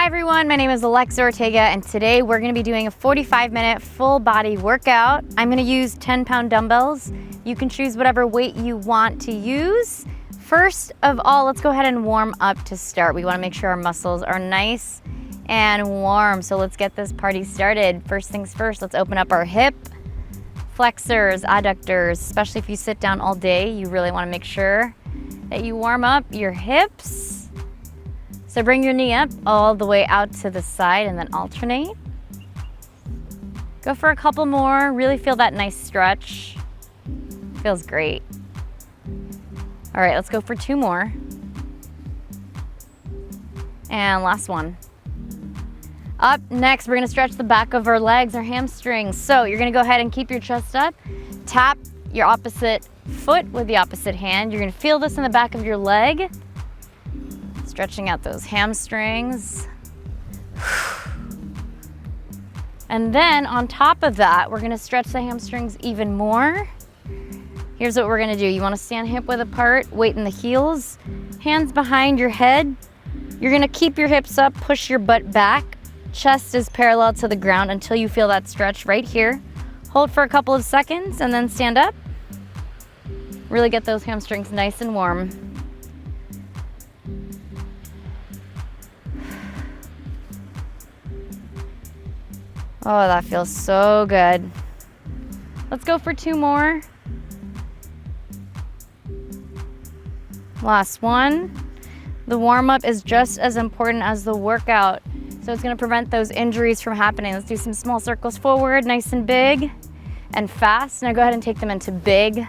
Hi everyone, my name is Alexa Ortega and today we're going to be doing a 45-minute full body workout. I'm going to use 10-pound dumbbells. You can choose whatever weight you want to use. First of all, let's go ahead and warm up to start. We want to make sure our muscles are nice and warm. So let's get this party started. First things first, let's open up our hip flexors, adductors. Especially if you sit down all day, you really want to make sure that you warm up your hips. So bring your knee up all the way out to the side and then alternate. Go for a couple more. Really feel that nice stretch. Feels great. All right, let's go for 2 more. And last one. Up next, we're gonna stretch the back of our legs, our hamstrings. So you're gonna go ahead and keep your chest up. Tap your opposite foot with the opposite hand. You're gonna feel this in the back of your leg. Stretching out those hamstrings. And then on top of that, we're gonna stretch the hamstrings even more. Here's what we're gonna do. You wanna stand hip width apart, weight in the heels, hands behind your head. You're gonna keep your hips up, push your butt back. Chest is parallel to the ground until you feel that stretch right here. Hold for a couple of seconds and then stand up. Really get those hamstrings nice and warm. Oh, that feels so good. Let's go for 2 more. Last one. The warm-up is just as important as the workout. So it's gonna prevent those injuries from happening. Let's do some small circles forward, nice and big and fast. Now go ahead and take them into big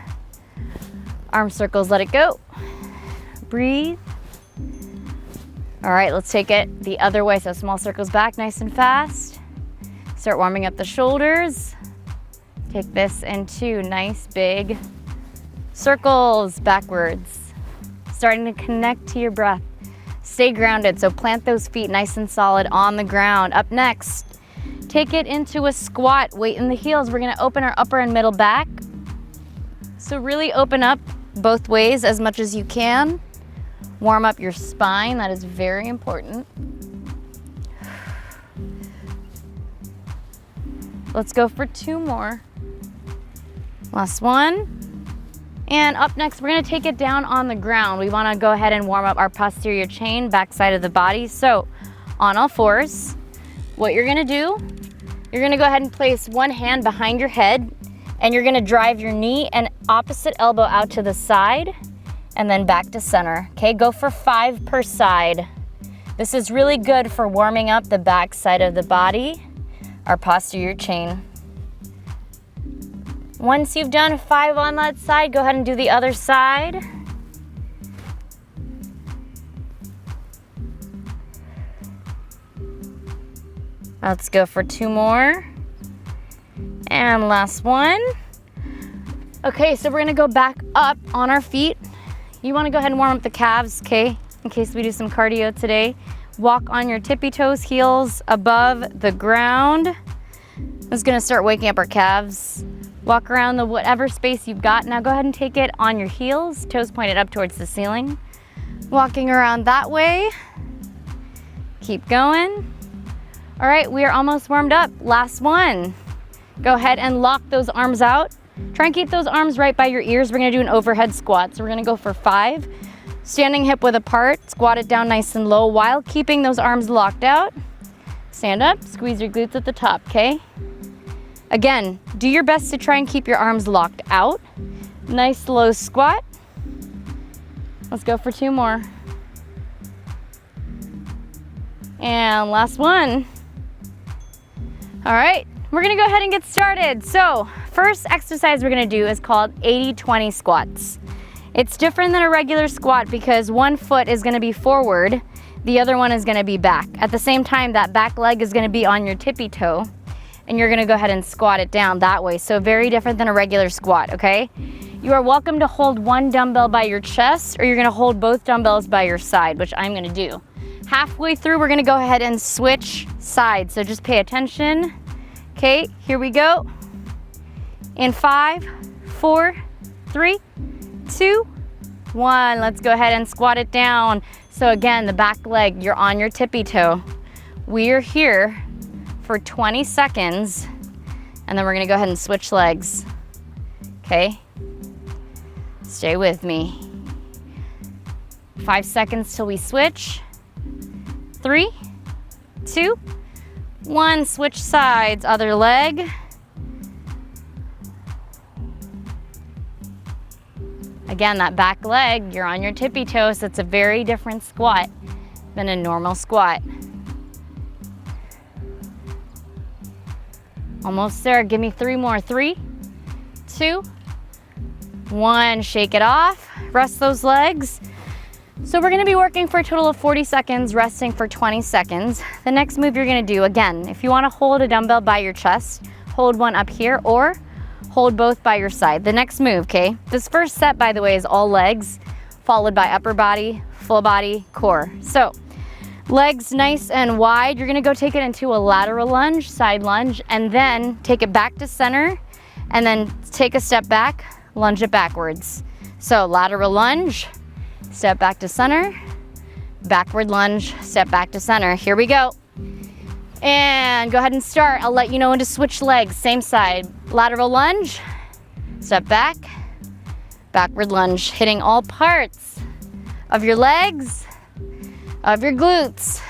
arm circles, let it go. Breathe. All right, let's take it the other way. So small circles back, nice and fast. Start warming up the shoulders. Take this into nice big circles backwards. Starting to connect to your breath. Stay grounded, so plant those feet nice and solid on the ground. Up next, take it into a squat. Weight in the heels. We're gonna open our upper and middle back. So really open up both ways as much as you can. Warm up your spine, that is very important. Let's go for 2 more. Last one. And up next, we're gonna take it down on the ground. We wanna go ahead and warm up our posterior chain, back side of the body. So on all fours, what you're gonna do, you're gonna go ahead and place one hand behind your head and you're gonna drive your knee and opposite elbow out to the side and then back to center. Okay, go for 5 per side. This is really good for warming up the back side of the body, our posterior chain. Once you've done 5 on that side, go ahead and do the other side. Let's go for 2 more. And last one. Okay, so we're gonna go back up on our feet. You wanna go ahead and warm up the calves, okay? In case we do some cardio today. Walk on your tippy toes, heels above the ground. This is gonna start waking up our calves. Walk around the whatever space you've got. Now go ahead and take it on your heels, toes pointed up towards the ceiling. Walking around that way. Keep going. All right, we are almost warmed up. Last one. Go ahead and lock those arms out. Try and keep those arms right by your ears. We're gonna do an overhead squat. So we're gonna go for 5. Standing hip width apart, squat it down nice and low while keeping those arms locked out. Stand up, squeeze your glutes at the top, okay? Again, do your best to try and keep your arms locked out. Nice slow squat. Let's go for 2 more. And last one. All right, we're gonna go ahead and get started. So first exercise we're gonna do is called 80-20 squats. It's different than a regular squat because one foot is gonna be forward, the other one is gonna be back. At the same time, that back leg is gonna be on your tippy toe and you're gonna go ahead and squat it down that way. So very different than a regular squat, okay? You are welcome to hold one dumbbell by your chest or you're gonna hold both dumbbells by your side, which I'm gonna do. Halfway through, we're gonna go ahead and switch sides. So just pay attention. Okay, here we go. In 5, 4, 3, 2, 1. Let's go ahead and squat it down. So again, the back leg, you're on your tippy toe. We're here for 20 seconds, and then we're gonna go ahead and switch legs, okay? Stay with me. 5 seconds till we switch. 3, 2, 1, switch sides, other leg. Again, that back leg, you're on your tippy toes. It's a very different squat than a normal squat. Almost there, give me 3 more. 3, 2, 1, shake it off, rest those legs. So we're gonna be working for a total of 40 seconds, resting for 20 seconds. The next move you're gonna do, again, if you wanna hold a dumbbell by your chest, hold one up here or hold both by your side. The next move, okay? This first set, by the way, is all legs, followed by upper body, full body, core. So legs nice and wide. You're gonna go take it into a lateral lunge, side lunge, and then take it back to center, and then take a step back, lunge it backwards. So lateral lunge, step back to center, backward lunge, step back to center. Here we go. And go ahead and start. I'll let you know when to switch legs. Same side. Lateral lunge, step back, backward lunge, hitting all parts of your legs, of your glutes.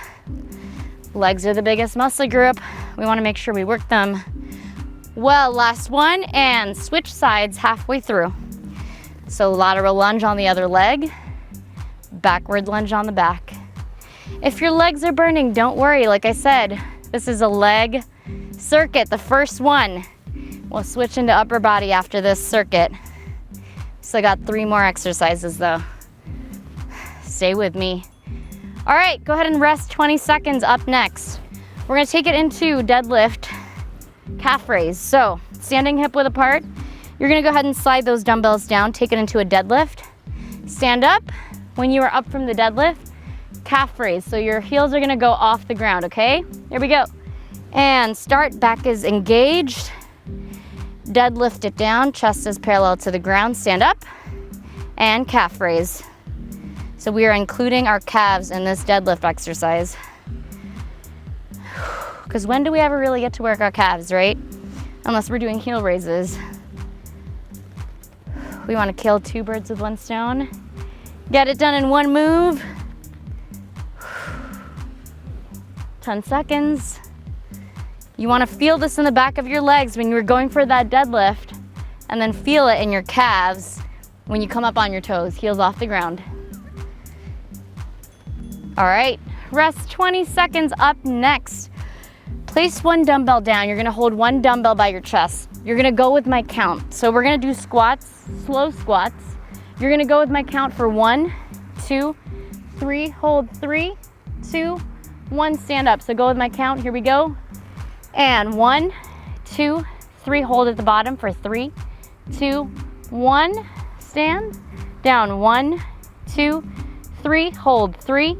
Legs are the biggest muscle group. We want to make sure we work them well. Last one, and switch sides halfway through. So lateral lunge on the other leg, backward lunge on the back. If your legs are burning, don't worry. Like I said, this is a leg circuit, the first one. We'll switch into upper body after this circuit. Still got 3 more exercises though. Stay with me. All right, go ahead and rest 20 seconds. Up next, we're gonna take it into deadlift calf raise. So standing hip width apart, you're gonna go ahead and slide those dumbbells down, take it into a deadlift. Stand up. When you are up from the deadlift, calf raise. So your heels are gonna go off the ground, okay? Here we go. And start, back is engaged. Deadlift it down, chest is parallel to the ground, stand up, and calf raise. So we are including our calves in this deadlift exercise. Because when do we ever really get to work our calves, right? Unless we're doing heel raises. We want to kill 2 birds with 1 stone. Get it done in 1 move. 10 seconds. You want to feel this in the back of your legs when you're going for that deadlift, and then feel it in your calves when you come up on your toes, heels off the ground. All right, rest 20 seconds. Up next, place 1 dumbbell down. You're gonna hold 1 dumbbell by your chest. You're gonna go with my count. So we're gonna do squats, slow squats. You're gonna go with my count for 1, 2, 3, hold 3, 2, 1, stand up. So go with my count, here we go. And 1, 2, 3, hold at the bottom for 3, 2, 1, stand. Down, 1, 2, 3, hold 3,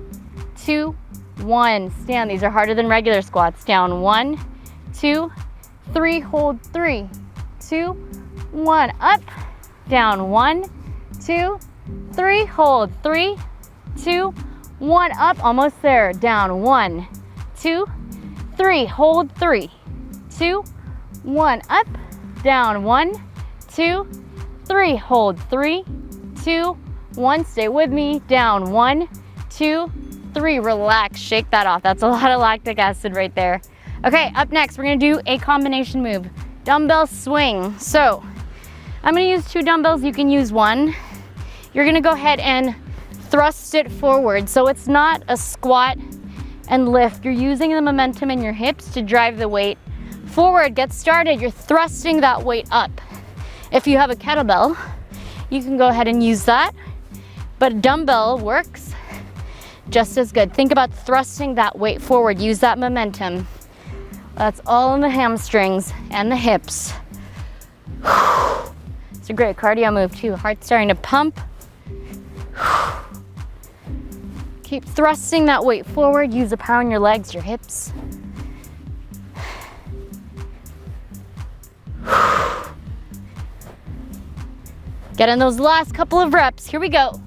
2, 1, stand. These are harder than regular squats. Down, 1, 2, 3, hold 3, 2, 1, up. Down, 1, 2, 3, hold 3, 2, 1, up, almost there. Down, 1, 2, 3, hold 3, 2, 1, up, down, 1, 2, 3, hold 3, 2, 1, stay with me, down, 1, 2, 3, relax, shake that off. That's a lot of lactic acid right there. Okay, up next, we're gonna do a combination move, dumbbell swing. So I'm gonna use 2 dumbbells, you can use 1. You're gonna go ahead and thrust it forward. So it's not a squat and lift. You're using the momentum in your hips to drive the weight forward. Get started. You're thrusting that weight up. If you have a kettlebell, you can go ahead and use that, but a dumbbell works just as good. Think about thrusting that weight forward. Use that momentum. That's all in the hamstrings and the hips. It's a great cardio move too. Heart's starting to pump. Keep thrusting that weight forward. Use the power in your legs, your hips. Get in those last couple of reps. Here we go.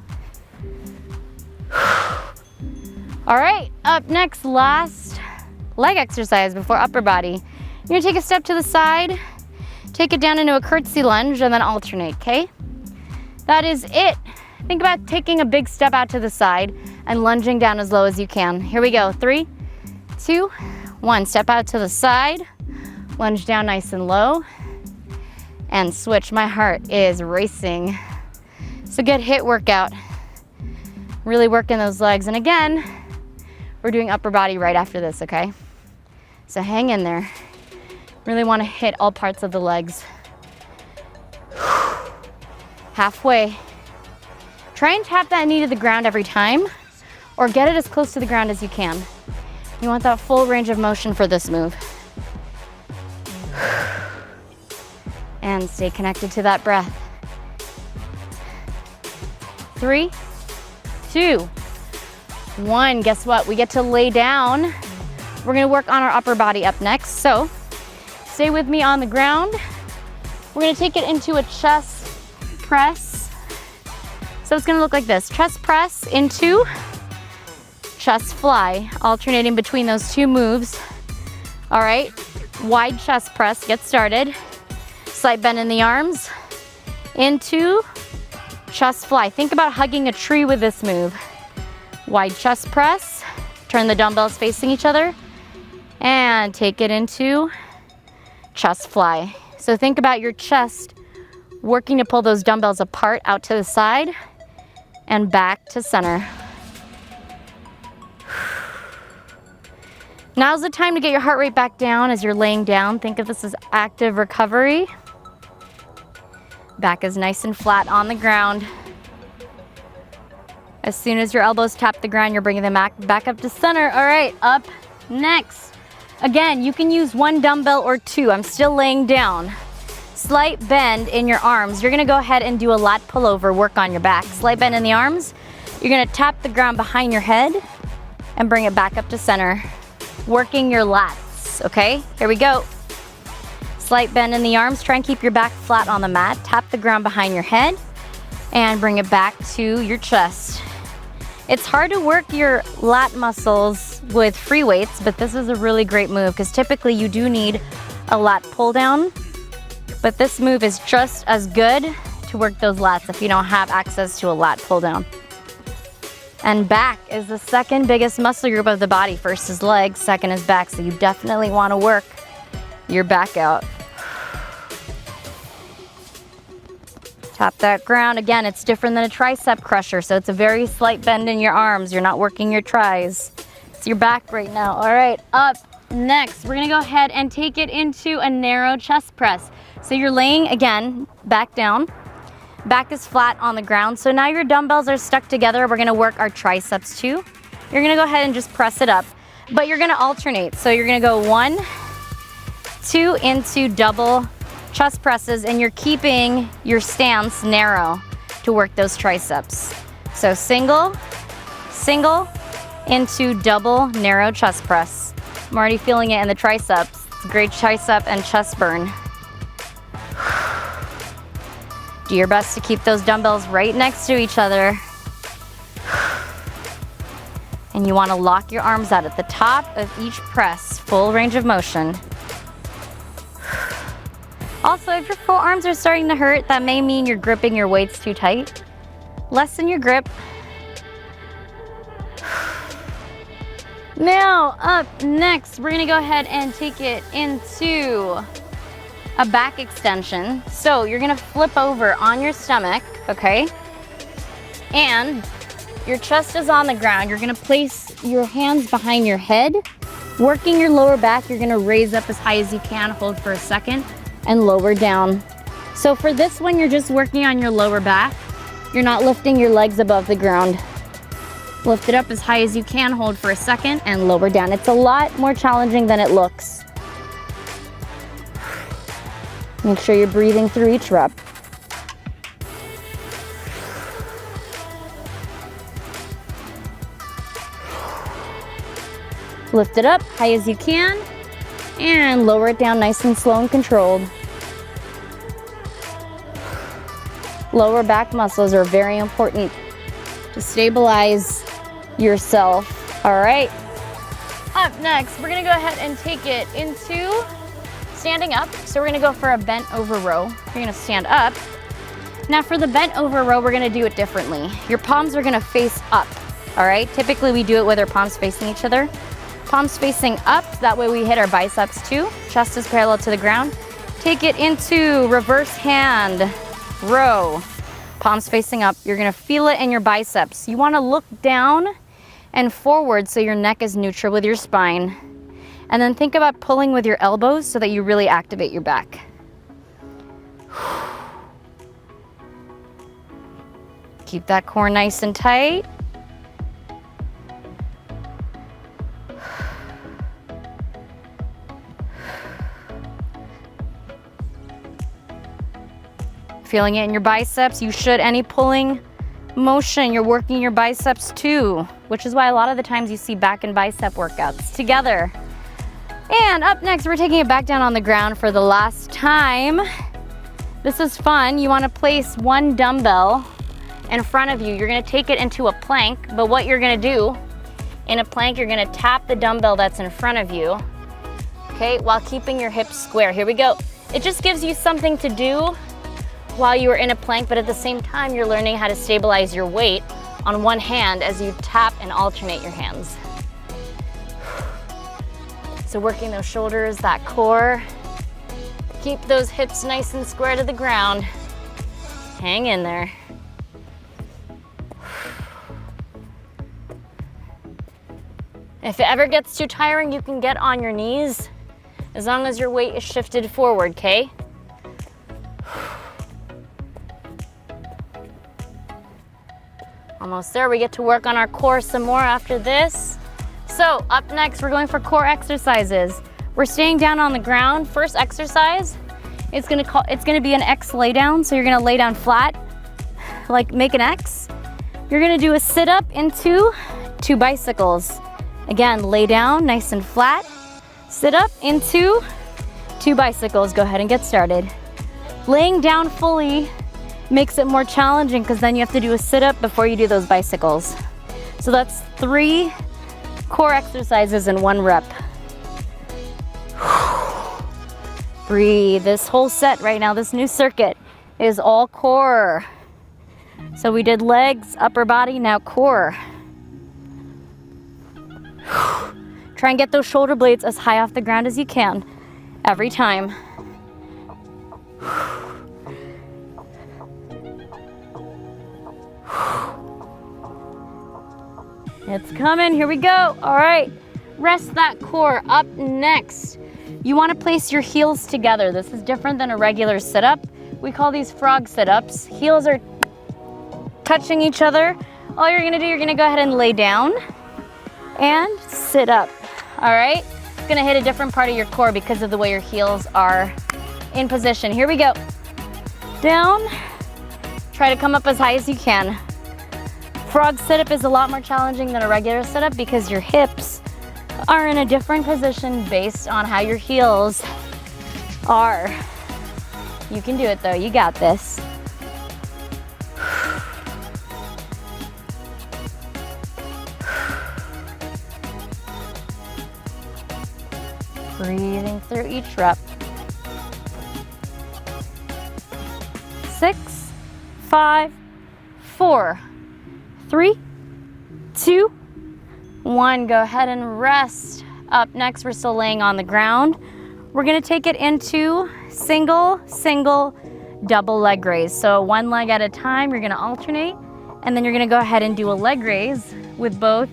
All right, up next, last leg exercise before upper body. You're gonna take a step to the side, take it down into a curtsy lunge, and then alternate, okay? That is it. Think about taking a big step out to the side and lunging down as low as you can. Here we go, 3, 2, 1. Step out to the side, lunge down nice and low, and switch. My heart is racing. It's a good HIIT workout. Really working those legs. And again, we're doing upper body right after this, okay? So hang in there. Really want to hit all parts of the legs. Halfway. Try and tap that knee to the ground every time, or get it as close to the ground as you can. You want that full range of motion for this move. And stay connected to that breath. 3, 2, 1. Guess what? We get to lay down. We're gonna work on our upper body up next. So stay with me on the ground. We're gonna take it into a chest press. So it's gonna look like this. Chest press into chest fly, alternating between those two moves. All right, wide chest press, get started. Slight bend in the arms, into chest fly. Think about hugging a tree with this move. Wide chest press, turn the dumbbells facing each other, and take it into chest fly. So think about your chest working to pull those dumbbells apart out to the side and back to center. Now's the time to get your heart rate back down as you're laying down. Think of this as active recovery. Back is nice and flat on the ground. As soon as your elbows tap the ground, you're bringing them back up to center. All right, up next. Again, you can use 1 dumbbell or 2. I'm still laying down. Slight bend in your arms. You're gonna go ahead and do a lat pullover, work on your back. Slight bend in the arms. You're gonna tap the ground behind your head and bring it back up to center. Working your lats, okay? Here we go. Slight bend in the arms. Try and keep your back flat on the mat. Tap the ground behind your head and bring it back to your chest. It's hard to work your lat muscles with free weights, but this is a really great move because typically you do need a lat pull down, but this move is just as good to work those lats if you don't have access to a lat pull down. And back is the second biggest muscle group of the body. First is legs, second is back, so you definitely want to work your back out. Tap that ground. Again, it's different than a tricep crusher, so it's a very slight bend in your arms. You're not working your tris. It's your back right now. All right, up next, we're gonna go ahead and take it into a narrow chest press. So you're laying, again, back down. Back is flat on the ground. So now your dumbbells are stuck together. We're gonna work our triceps too. You're gonna go ahead and just press it up, but you're gonna alternate. So you're gonna go 1, 2 into double chest presses, and you're keeping your stance narrow to work those triceps. So single, single into double narrow chest press. I'm already feeling it in the triceps. It's a great tricep and chest burn. Do your best to keep those dumbbells right next to each other. And you want to lock your arms out at the top of each press, full range of motion. Also, if your forearms are starting to hurt, that may mean you're gripping your weights too tight. Lessen your grip. Now, up next, we're gonna go ahead and take it into a back extension. So you're gonna flip over on your stomach, okay? And your chest is on the ground. You're gonna place your hands behind your head. Working your lower back, you're gonna raise up as high as you can, hold for a second, and lower down. So for this one, you're just working on your lower back. You're not lifting your legs above the ground. Lift it up as high as you can, hold for a second, and lower down. It's a lot more challenging than it looks. Make sure you're breathing through each rep. Lift it up high as you can, and lower it down nice and slow and controlled. Lower back muscles are very important to stabilize yourself. All right, Up next, we're gonna go ahead and take it into standing up. So we're gonna go for a bent over row. You're gonna stand up. Now for the bent over row, we're gonna do it differently. Your palms are gonna face up, all right? Typically we do it with our palms facing each other. Palms facing up, that way we hit our biceps too. Chest is parallel to the ground. Take it into reverse hand row. Palms facing up, you're gonna feel it in your biceps. You wanna look down and forward so your neck is neutral with your spine. And then think about pulling with your elbows so that you really activate your back. Keep that core nice and tight. Feeling it in your biceps. You should. Any pulling motion, you're working your biceps too, which is why a lot of the times you see back and bicep workouts together. And up next, we're taking it back down on the ground for the last time. This is fun. You want to place one dumbbell in front of you. You're going to take it into a plank, but what you're going to do in a plank, you're going to tap the dumbbell that's in front of you, okay, while keeping your hips square. Here we go. It just gives you something to do while you are in a plank, but at the same time, you're learning how to stabilize your weight on one hand as you tap and alternate your hands. So working those shoulders, that core. Keep those hips nice and square to the ground. Hang in there. If it ever gets too tiring, you can get on your knees as long as your weight is shifted forward, okay? Almost there. We get to work on our core some more after this. So up next, we're going for core exercises. We're staying down on the ground. First exercise, it's gonna be an X lay down. So you're gonna lay down flat, like make an X. You're gonna do a sit up into 2 bicycles. Again, lay down nice and flat. Sit up into 2 bicycles. Go ahead and get started. Laying down fully makes it more challenging because then you have to do a sit-up before you do those bicycles. So that's 3 core exercises in 1 rep. Breathe. This whole set right now, this new circuit is all core. So we did legs, upper body, now core. Try and get those shoulder blades as high off the ground as you can every time. It's coming, here we go. All right, rest that core. Up next, you wanna place your heels together. This is different than a regular sit-up. We call these frog sit-ups. Heels are touching each other. All you're gonna do, you're gonna go ahead and lay down and sit up, all right? It's gonna hit a different part of your core because of the way your heels are in position. Here we go. Down, try to come up as high as you can. Frog sit-up is a lot more challenging than a regular sit-up because your hips are in a different position based on how your heels are. You can do it though, you got this. Breathing through each rep. 6, 5, 4, 3, 2, 1. Go ahead and rest. Up next, we're still laying on the ground. We're gonna take it into single, double leg raise. So 1 leg at a time, you're gonna alternate, and then you're gonna go ahead and do a leg raise with both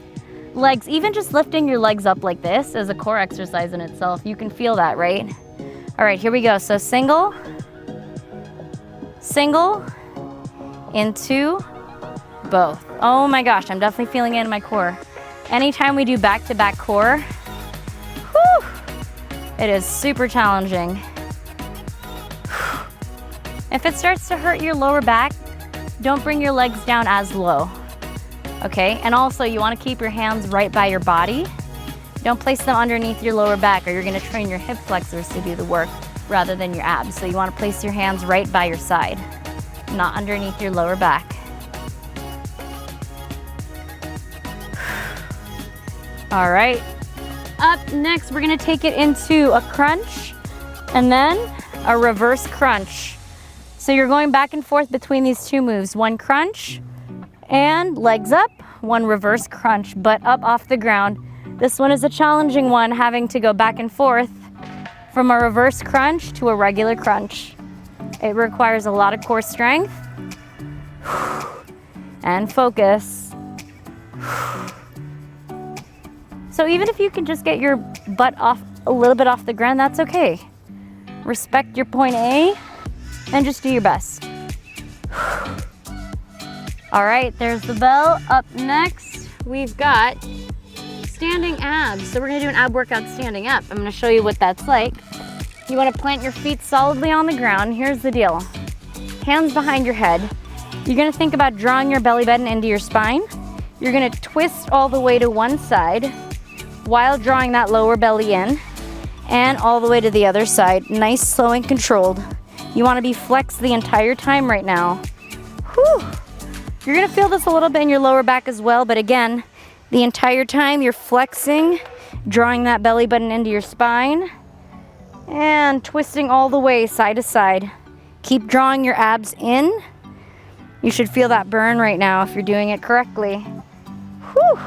legs. Even just lifting your legs up like this is a core exercise in itself. You can feel that, right? All right, here we go. So single, into both. Oh my gosh, I'm definitely feeling it in my core. Anytime we do back-to-back core, whew, it is super challenging. If it starts to hurt your lower back, don't bring your legs down as low, okay? And also you wanna keep your hands right by your body. Don't place them underneath your lower back or you're gonna train your hip flexors to do the work rather than your abs. So you wanna place your hands right by your side, not underneath your lower back. All right, up next, we're gonna take it into a crunch and then a reverse crunch. So you're going back and forth between these two moves. One crunch and legs up, one reverse crunch, butt up off the ground. This one is a challenging one, having to go back and forth from a reverse crunch to a regular crunch. It requires a lot of core strength and focus. So even if you can just get your butt off a little bit off the ground, that's okay. Respect your point A and just do your best. All right, there's the bell. Up next, we've got standing abs. So we're gonna do an ab workout standing up. I'm gonna show you what that's like. You wanna plant your feet solidly on the ground. Here's the deal. Hands behind your head. You're gonna think about drawing your belly button into your spine. You're gonna twist all the way to one side while drawing that lower belly in and all the way to the other side. Nice, slow, and controlled. You wanna be flexed the entire time right now. Whew. You're gonna feel this a little bit in your lower back as well, but again, the entire time you're flexing, drawing that belly button into your spine, and twisting all the way side to side. Keep drawing your abs in. You should feel that burn right now if you're doing it correctly. Whew.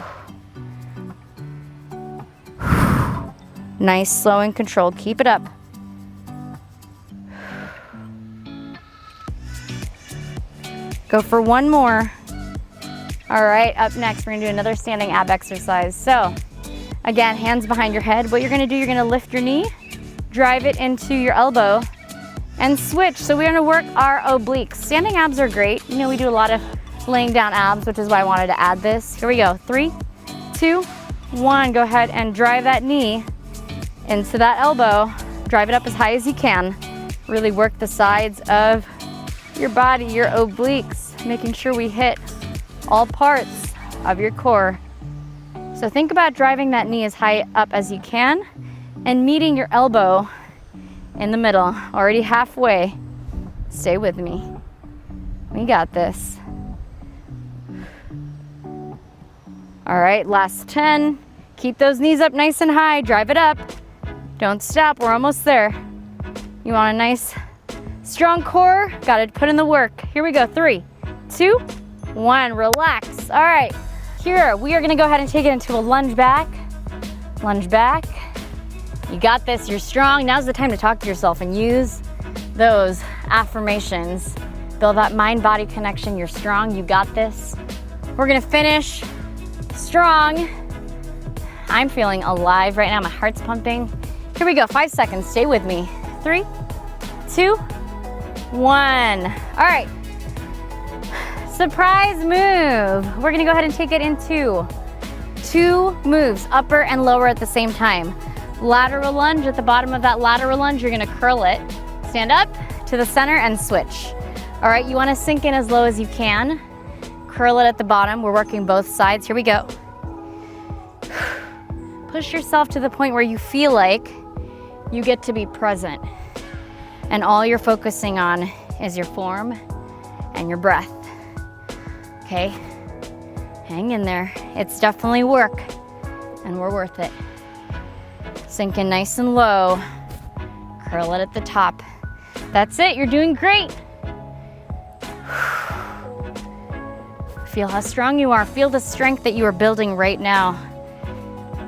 Nice, slow, and controlled. Keep it up. Go for one more. All right, up next, we're gonna do another standing ab exercise. So, again, hands behind your head. What you're gonna do, you're gonna lift your knee, drive it into your elbow, and switch. So we're gonna work our obliques. Standing abs are great. You know, we do a lot of laying down abs, which is why I wanted to add this. Here we go, 3, 2, 1. Go ahead and drive that knee into that elbow. Drive it up as high as you can. Really work the sides of your body, your obliques, making sure we hit all parts of your core. So think about driving that knee as high up as you can and meeting your elbow in the middle, already halfway. Stay with me. We got this. All right, last 10. Keep those knees up nice and high, drive it up. Don't stop, we're almost there. You want a nice, strong core? Gotta put in the work. Here we go, 3, 2, 1, relax. All right, here, we are gonna go ahead and take it into a lunge back. Lunge back. You got this, you're strong. Now's the time to talk to yourself and use those affirmations. Build that mind-body connection. You're strong, you got this. We're gonna finish strong. I'm feeling alive right now, my heart's pumping. Here we go, 5 seconds, stay with me. 3, 2, 1. All right, surprise move. We're gonna go ahead and take it into 2 moves, upper and lower at the same time. Lateral lunge. At the bottom of that lateral lunge, you're gonna curl it. Stand up to the center and switch. All right, you wanna sink in as low as you can. Curl it at the bottom. We're working both sides. Here we go. Push yourself to the point where you feel like you get to be present. And all you're focusing on is your form and your breath. Okay? Hang in there. It's definitely work, and we're worth it. Sink in nice and low. Curl it at the top. That's it, you're doing great. Feel how strong you are. Feel the strength that you are building right now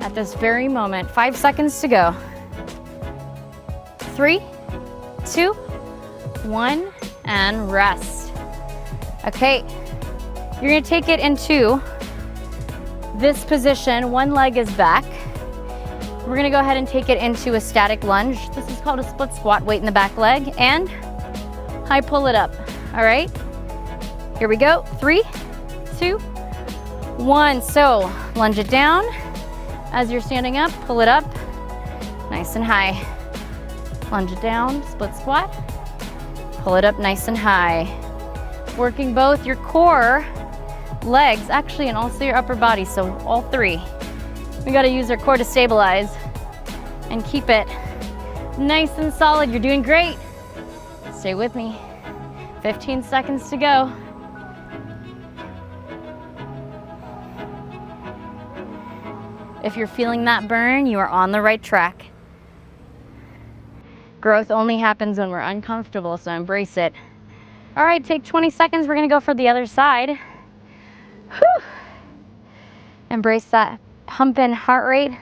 at this very moment. 5 seconds to go. 3, 2, 1, and rest. Okay, you're gonna take it into this position. One leg is back. We're gonna go ahead and take it into a static lunge. This is called a split squat, weight in the back leg, and high pull it up. All right, here we go. 3, 2, 1. So lunge it down. As you're standing up, pull it up, nice and high. Lunge it down, split squat. Pull it up nice and high. Working both your core, legs, actually, and also your upper body, so all 3. We gotta use our core to stabilize and keep it nice and solid. You're doing great. Stay with me. 15 seconds to go. If you're feeling that burn, you are on the right track. Growth only happens when we're uncomfortable, so embrace it. All right, take 20 seconds. We're gonna go for the other side. Whew. Embrace that pumping heart rate.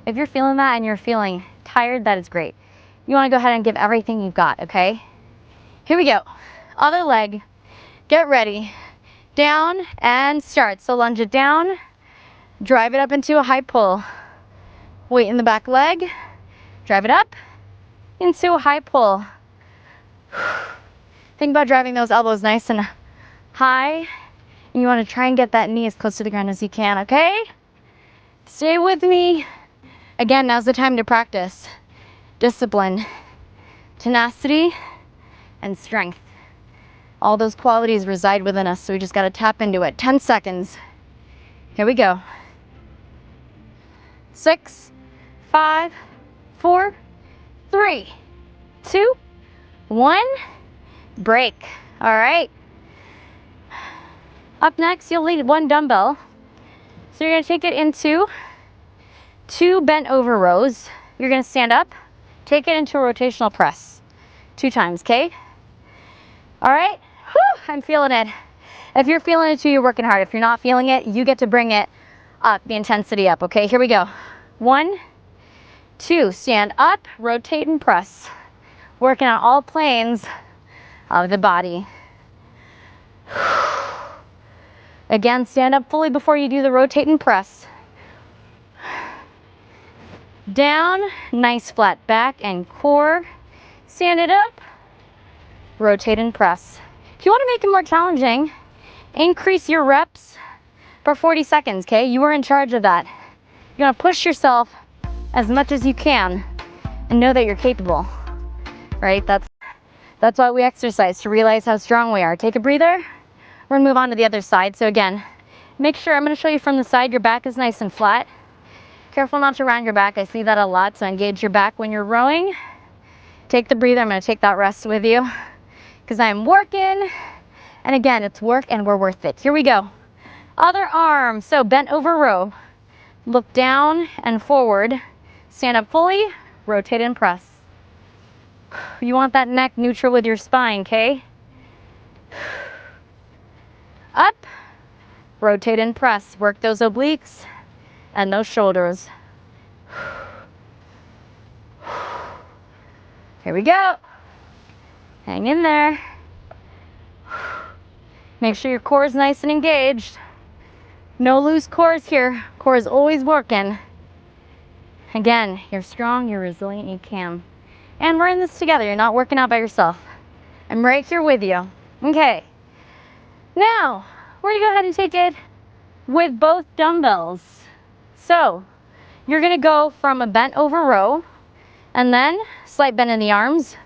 If you're feeling that and you're feeling tired, that is great. You wanna go ahead and give everything you've got, okay? Here we go. Other leg, get ready. Down and start. So lunge it down, drive it up into a high pull. Weight in the back leg, drive it up into a high pull. Think about driving those elbows nice and high. And you want to try and get that knee as close to the ground as you can, okay? Stay with me. Again, now's the time to practice discipline, tenacity, and strength. All those qualities reside within us, so we just got to tap into it. 10 seconds. Here we go. 6, 5, 4, 3, 2, 1. Break. All right. Up next, you'll lead one dumbbell. So you're going to take it into 2 bent over rows. You're going to stand up, take it into a rotational press 2 times, okay? All right. Whew, I'm feeling it. If you're feeling it too, you're working hard. If you're not feeling it, you get to bring it up, the intensity up, okay? Here we go. 1, 2, stand up, rotate and press. Working on all planes of the body. Again, stand up fully before you do the rotate and press. Down, nice flat back and core. Stand it up, rotate and press. If you want to make it more challenging, increase your reps for 40 seconds, okay? You are in charge of that. You're gonna push yourself as much as you can and know that you're capable, right? That's why we exercise, to realize how strong we are. Take a breather. We're gonna move on to the other side. So again, make sure, I'm gonna show you from the side, your back is nice and flat. Careful not to round your back. I see that a lot, so engage your back when you're rowing. Take the breather. I'm gonna take that rest with you because I'm working. And again, it's work and we're worth it. Here we go. Other arm. So bent over row. Look down and forward. Stand up fully, rotate and press. You want that neck neutral with your spine, okay? Up, rotate and press. Work those obliques and those shoulders. Here we go. Hang in there. Make sure your core is nice and engaged. No loose cores here. Core is always working. Again, you're strong, you're resilient, you can. And we're in this together. You're not working out by yourself. I'm right here with you. Okay. Now, we're gonna go ahead and take it with both dumbbells. So, you're gonna go from a bent over row and then slight bend in the arms,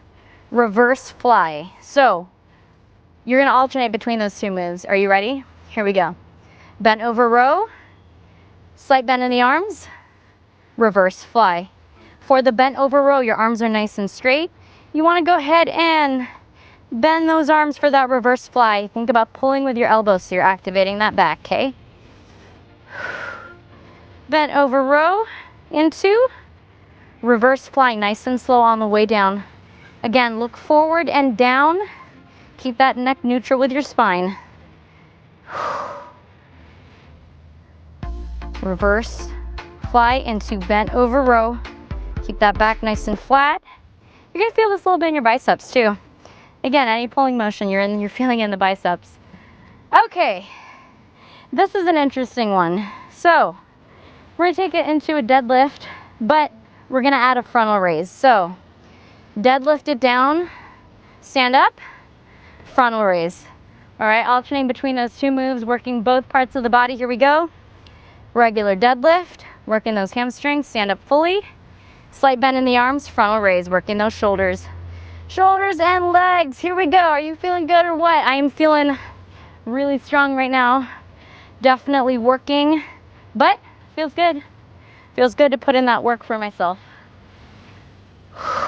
reverse fly. So, you're gonna alternate between those 2 moves. Are you ready? Here we go. Bent over row, slight bend in the arms, reverse fly. For the bent over row, your arms are nice and straight. You wanna go ahead and bend those arms for that reverse fly. Think about pulling with your elbows so you're activating that back, okay? Bent over row into reverse fly, nice and slow on the way down. Again, look forward and down. Keep that neck neutral with your spine. Reverse fly into bent over row. Keep that back nice and flat. You're gonna feel this a little bit in your biceps too. Again, any pulling motion, you're feeling in the biceps. Okay, this is an interesting one. So, we're gonna take it into a deadlift, but we're gonna add a frontal raise. So, deadlift it down, stand up, frontal raise. All right, alternating between those 2 moves, working both parts of the body. Here we go. Regular deadlift, working those hamstrings, stand up fully. Slight bend in the arms, frontal raise, working those shoulders. Shoulders and legs, here we go. Are you feeling good or what? I am feeling really strong right now. Definitely working, but feels good. Feels good to put in that work for myself.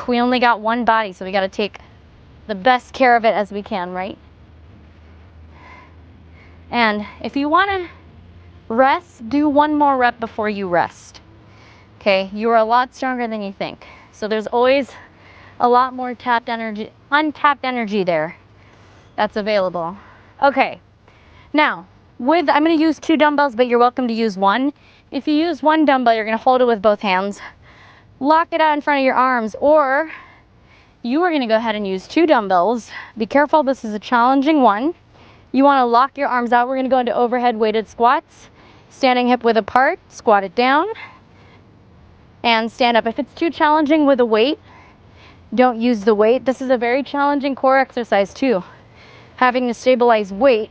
We only got one body, so we gotta take the best care of it as we can, right? And if you wanna Rest, do one more rep before you rest. Okay, you are a lot stronger than you think. So there's always a lot more untapped energy there that's available. Okay, now I'm gonna use 2 dumbbells, but you're welcome to use 1. If you use 1 dumbbell, you're gonna hold it with both hands, lock it out in front of your arms, or you are gonna go ahead and use 2 dumbbells. Be careful, this is a challenging one. You wanna lock your arms out. We're gonna go into overhead weighted squats. Standing hip width apart, squat it down, and stand up. If it's too challenging with a weight, don't use the weight. This is a very challenging core exercise too. Having to stabilize weight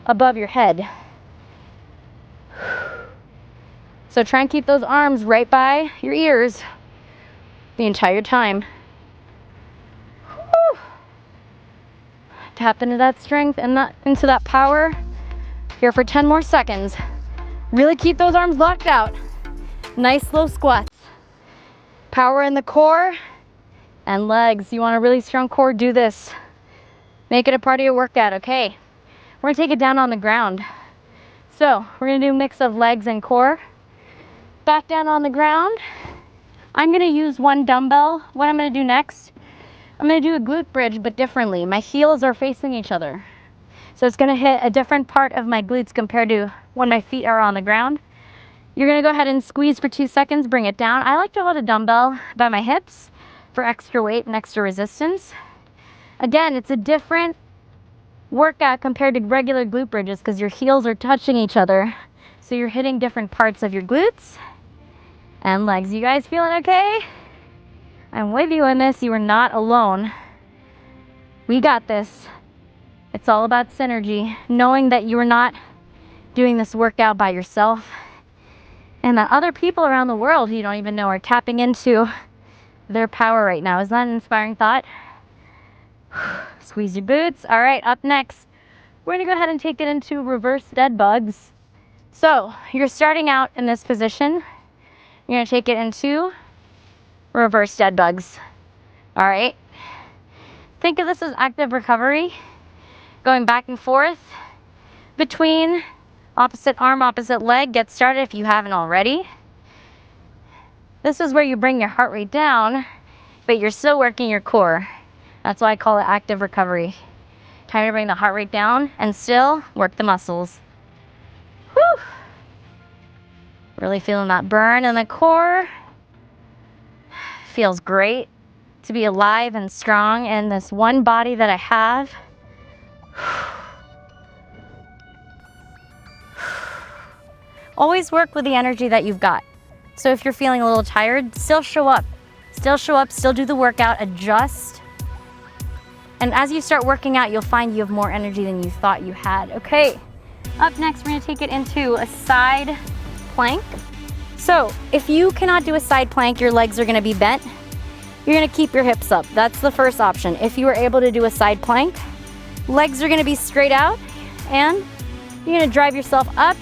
above your head. So try and keep those arms right by your ears the entire time. Whew. Tap into that strength and into that power. Here for 10 more seconds. Really keep those arms locked out. Nice slow squats. Power in the core and legs. You want a really strong core, do this. Make it a part of your workout, okay? We're gonna take it down on the ground. So we're gonna do a mix of legs and core. Back down on the ground. I'm gonna use 1 dumbbell. What I'm gonna do next, I'm gonna do a glute bridge, but differently. My heels are facing each other. So it's gonna hit a different part of my glutes compared to when my feet are on the ground. You're gonna go ahead and squeeze for 2 seconds, bring it down. I like to hold a dumbbell by my hips for extra weight and extra resistance. Again, it's a different workout compared to regular glute bridges because your heels are touching each other. So you're hitting different parts of your glutes and legs. You guys feeling okay? I'm with you in this. You are not alone. We got this. It's all about synergy. Knowing that you are not doing this workout by yourself and that other people around the world you don't even know are tapping into their power right now. Is that an inspiring thought? Squeeze your boots. All right, up next, we're gonna go ahead and take it into reverse dead bugs. So you're starting out in this position. You're gonna take it into reverse dead bugs. All right. Think of this as active recovery. Going back and forth between opposite arm, opposite leg. Get started if you haven't already. This is where you bring your heart rate down, but you're still working your core. That's why I call it active recovery. Time to bring the heart rate down and still work the muscles. Whew. Really feeling that burn in the core. Feels great to be alive and strong in this one body that I have. Always work with the energy that you've got. So if you're feeling a little tired, still show up. Still do the workout, adjust. And as you start working out, you'll find you have more energy than you thought you had. Okay, up next, we're gonna take it into a side plank. So if you cannot do a side plank, your legs are gonna be bent. You're gonna keep your hips up. That's the first option. If you are able to do a side plank, legs are gonna be straight out and you're gonna drive yourself up.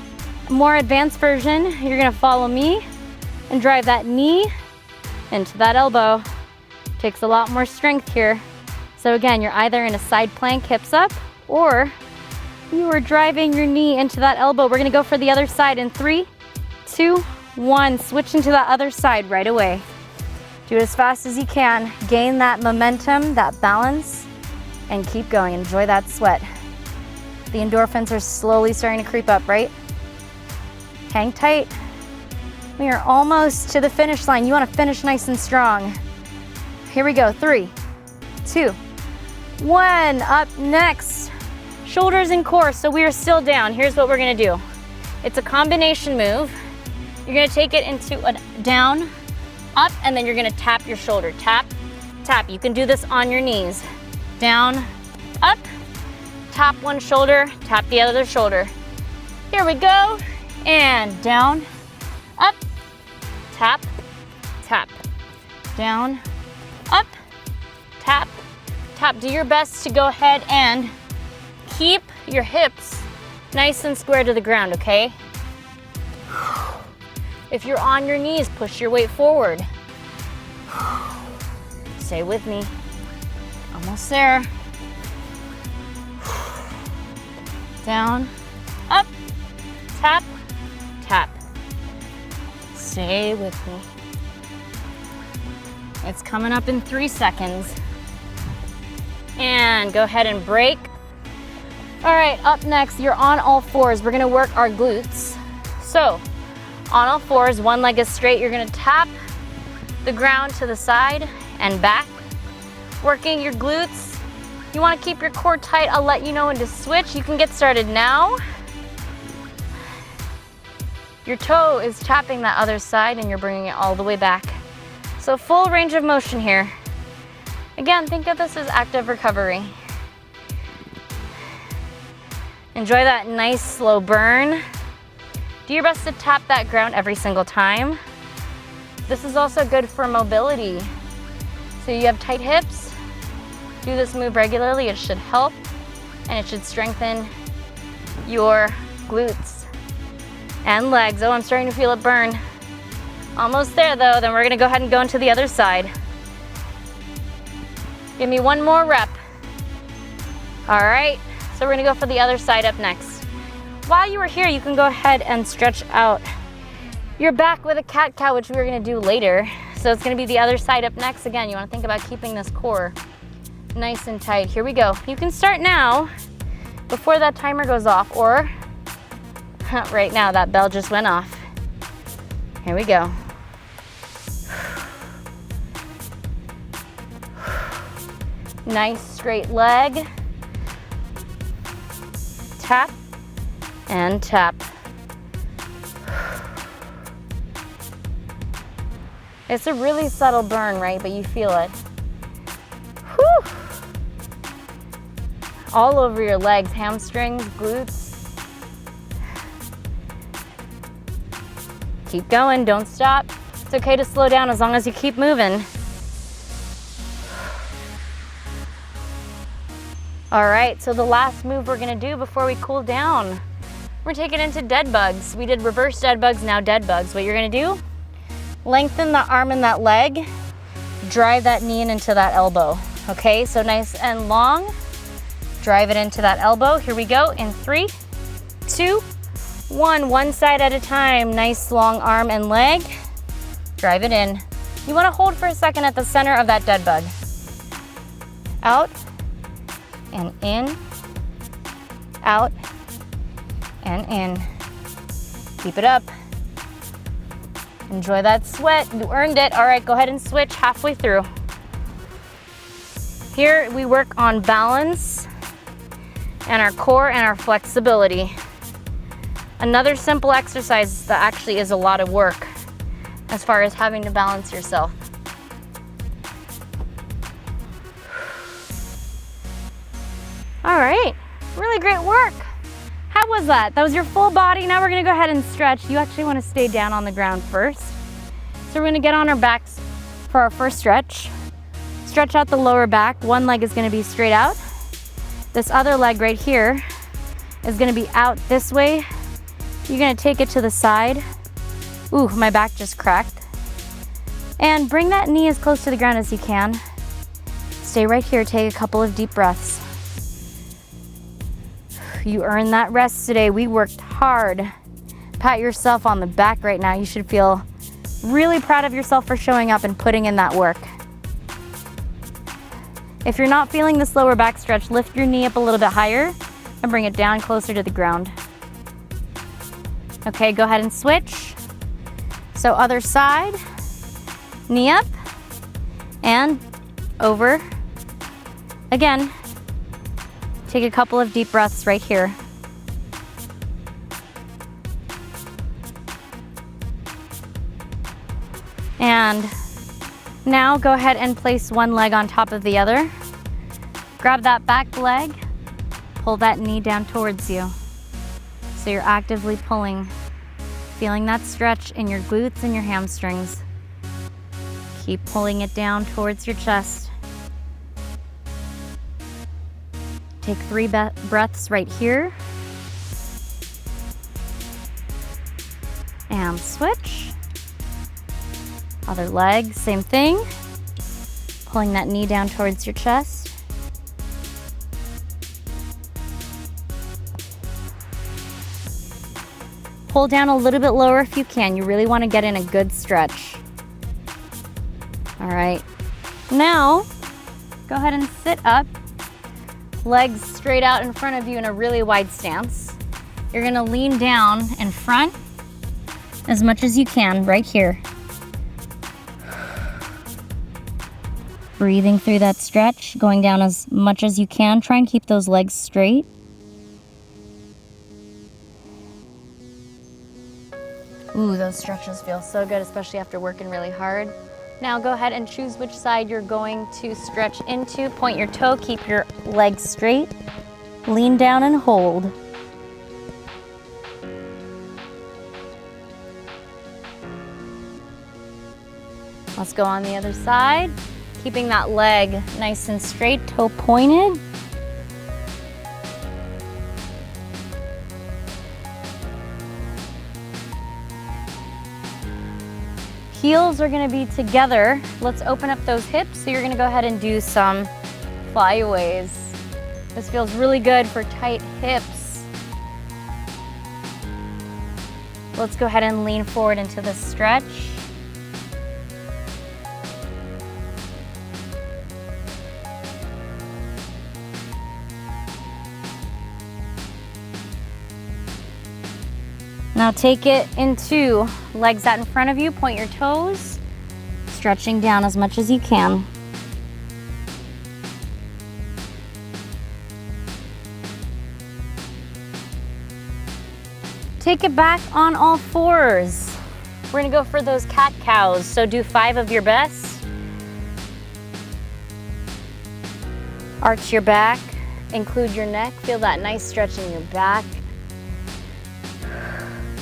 More advanced version, you're gonna follow me and drive that knee into that elbow. Takes a lot more strength here. So again, you're either in a side plank, hips up, or you are driving your knee into that elbow. We're gonna go for the other side in 3, 2, 1. Switch into that other side right away. Do it as fast as you can. Gain that momentum, that balance, and keep going. Enjoy that sweat. The endorphins are slowly starting to creep up, right? Hang tight. We are almost to the finish line. You want to finish nice and strong. Here we go. 3, 2, 1. Up next, shoulders and core. So we are still down. Here's what we're going to do. It's a combination move. You're going to take it into a down, up, and then you're going to tap your shoulder. Tap, tap. You can do this on your knees. Down, up, tap one shoulder, tap the other shoulder. Here we go. And down, up, tap, tap. Down, up, tap, tap. Do your best to go ahead and keep your hips nice and square to the ground, okay? If you're on your knees, push your weight forward. Stay with me. Almost there. Down, up, Tap, tap. Stay with me. It's coming up in 3 seconds. And go ahead and break. All right, up next, you're on all fours. We're gonna work our glutes. So, on all fours, one leg is straight. You're gonna tap the ground to the side and back, working your glutes. You wanna keep your core tight. I'll let you know when to switch. You can get started now. Your toe is tapping that other side and you're bringing it all the way back. So full range of motion here. Again, think of this as active recovery. Enjoy that nice slow burn. Do your best to tap that ground every single time. This is also good for mobility. So you have tight hips, do this move regularly. It should help and it should strengthen your glutes and legs. Oh, I'm starting to feel it burn. Almost there though, then we're gonna go ahead and go into the other side. Give me one more rep. All right. So we're gonna go for the other side up next. While you are here, you can go ahead and stretch out your back with a cat-cow, which we're gonna do later. So it's gonna be the other side up next. Again, you wanna think about keeping this core nice and tight. Here we go. You can start now before that timer goes off, or right now, that bell just went off. Here we go. Nice straight leg. Tap and tap. It's a really subtle burn, right? But you feel it. Whew. All over your legs, hamstrings, glutes. Keep going, don't stop. It's okay to slow down as long as you keep moving. All right, so the last move we're gonna do before we cool down, we're taking into dead bugs. We did reverse dead bugs, now dead bugs. What you're gonna do, lengthen the arm and that leg, drive that knee into that elbow. Okay, so nice and long, drive it into that elbow. Here we go, in 3, 2, 1, one side at a time. Nice long arm and leg, drive it in. You wanna hold for a second at the center of that dead bug. Out, and in, out, and in. Keep it up. Enjoy that sweat, you earned it. All right, go ahead and switch halfway through. Here we work on balance and our core and our flexibility. Another simple exercise that actually is a lot of work as far as having to balance yourself. All right, really great work. How was that? That was your full body. Now we're gonna go ahead and stretch. You actually wanna stay down on the ground first. So we're gonna get on our backs for our first stretch. Stretch out the lower back. One leg is gonna be straight out. This other leg right here is gonna be out this way. You're gonna take it to the side. Ooh, my back just cracked. And bring that knee as close to the ground as you can. Stay right here, take a couple of deep breaths. You earned that rest today. We worked hard. Pat yourself on the back right now. You should feel really proud of yourself for showing up and putting in that work. If you're not feeling this lower back stretch, lift your knee up a little bit higher and bring it down closer to the ground. Okay, go ahead and switch. So other side, knee up and over. Again, take a couple of deep breaths right here. And now go ahead and place one leg on top of the other. Grab that back leg, pull that knee down towards you. So you're actively pulling, feeling that stretch in your glutes and your hamstrings. Keep pulling it down towards your chest. Take 3 breaths right here. And switch. Other leg, same thing. Pulling that knee down towards your chest. pull down a little bit lower if you can. You really want to get in a good stretch. All right, now go ahead and sit up, legs straight out in front of you in a really wide stance. You're gonna lean down in front as much as you can right here. Breathing through that stretch, going down as much as you can. Try and keep those legs straight. Ooh, those stretches feel so good, especially after working really hard. Now go ahead and choose which side you're going to stretch into. Point your toe, keep your legs straight. Lean down and hold. Let's go on the other side. Keeping that leg nice and straight, toe pointed. Heels are gonna be together. Let's open up those hips. So you're gonna go ahead and do some flyaways. This feels really good for tight hips. Let's go ahead and lean forward into the stretch. Now take it into legs out in front of you, point your toes, stretching down as much as you can. Take it back on all fours. We're gonna go for those cat-cows, so do 5 of your best. Arch your back, include your neck, feel that nice stretch in your back.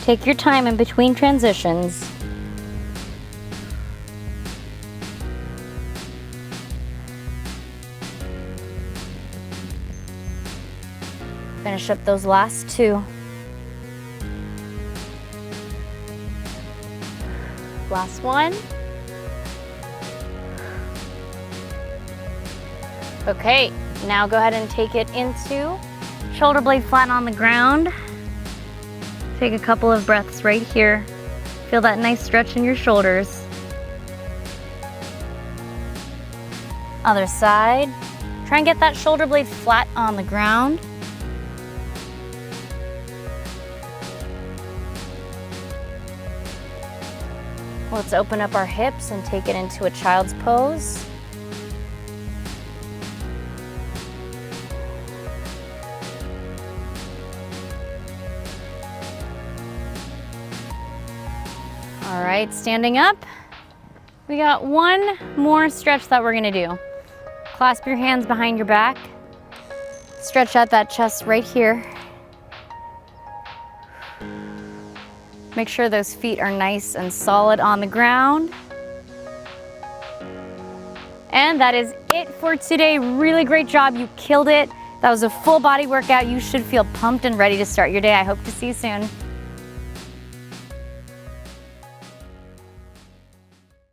Take your time in between transitions. Finish up those last 2. Last one. Okay, now go ahead and take it into shoulder blade flat on the ground. Take a couple of breaths right here. Feel that nice stretch in your shoulders. Other side. Try and get that shoulder blade flat on the ground. Let's open up our hips and take it into a child's pose. All right, standing up. We got one more stretch that we're gonna do. Clasp your hands behind your back. Stretch out that chest right here. Make sure those feet are nice and solid on the ground. And that is it for today. Really great job, you killed it. That was a full body workout. You should feel pumped and ready to start your day. I hope to see you soon.